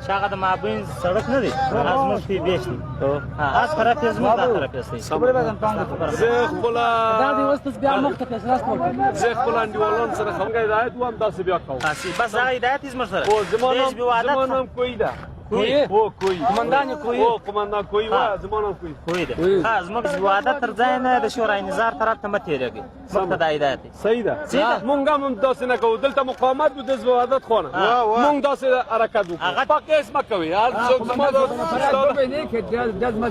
شاګه د مابین سړک نه دی لازم شي بیشتي اس طرف یې زموږ د طرف یې صبر به څنګه زه خپل دا دی وست بیا مخته کې اساس کوي زه خپل انډیوالان سره خبرې هدایت وام داسې بیا کوم بس هغه هدایت یې زموږ سره او زمونږ کوی ده کوی او کوی قومندان کوی او قومندان کوی وا زمونږ کوی ده ها زموږ وعده تر ځای نه د شورای نظار طرف ته متیږي مخته د هدایت صحیح ده مونږ هم داسې نه کوو دلته مقاومت و د وعدت خونه مونږ داسې حرکت وکړو پاک اسم کوي هر څوک زما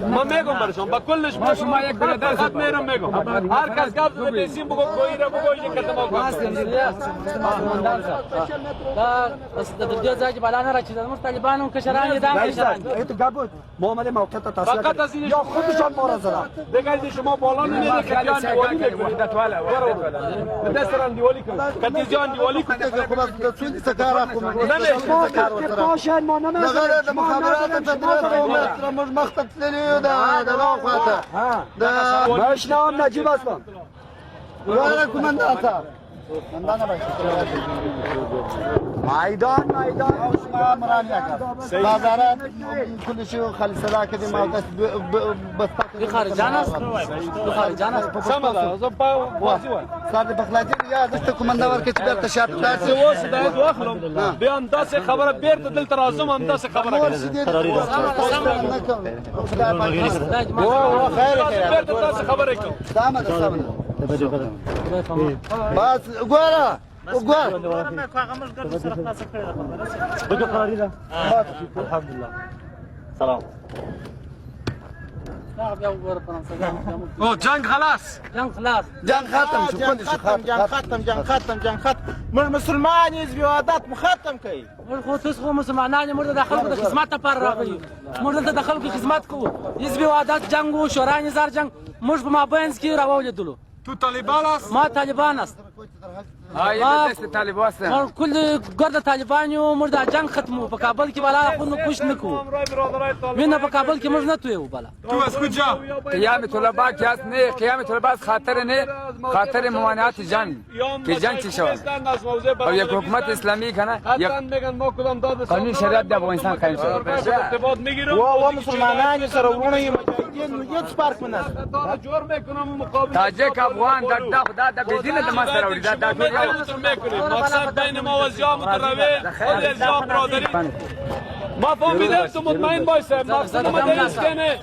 ما میگم برشون با کلش ما شما یک برادر خط میرم میگم هر کس گفت بنویسیم بگو کوی را بگو این کتما دا د دې ځای بالا نه راځي د طالبانو کشران دام کشران ایت گابود معامله موقت فقط از یا خودشان ما را زدن دیگه شما بالا نمیرید که جان دیوالی میکنید به دست ران دیوالی کنید کتی جان دیوالی کنید خوب است تو چی سکارا کنم باشن ما نمیشه نظر مخابرات تدریس مش مختب تلیو ده خواته ده مشنام نجیب هستم وای کماندانتا میدان شما مرانیا کرد بازارات كل شيء خلي سلا كده ما بس بس خارجان است خارجان است سمدا زبا واسوا صار بخلاجي يا دست کومندا ورکه چې درته شرط داسې اوس د واخلم بیا هم داسې خبره بیرته دلته راځم هم داسې خبره بیرته داسې خبره کوم بس ګوره وګوره الحمدلله سلام او جنگ خلاص جنگ ختم شو كل شيء ختم مر مسلمان حزب وحدت ختم کوي خو تاسو خو مسلمانان مرده د خلکو د خدمت لپاره راغلي مرده د خلکو خدمت کوو حزب وحدت جنگ او شورای نظار جنگ موږ په مابینځ کې راولیدلو تو طالبان است ما طالبان است ما كل قرد طالبان مرد جنگ ختمو په کابل کې بالا خو کوش نکو وینه په کابل کې موږ نه تویو بالا تو از کجا قیام طلبا که است نه قیام طلبا خاطر نه خاطر ممانعت جنگ که جنگ چی شود او یک حکومت اسلامی کنه یک قانون شریعت د افغانستان قائم شود و مسلمانان سره ورونه یې مجاهدین هیڅ فرق نه تاجک افغان د خدا د بدینه د مسره وړي دا مقصد بین ما و زیام متروی خود زیام برادری ما فهمیدم تو مطمئن باشید مقصد ما نیست که نه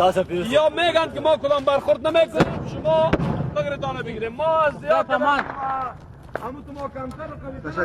یا میگن که ما کدام برخورد نمیکنیم شما بگیرید دانه بگیریم ما از زیاد همون تو ما کمتر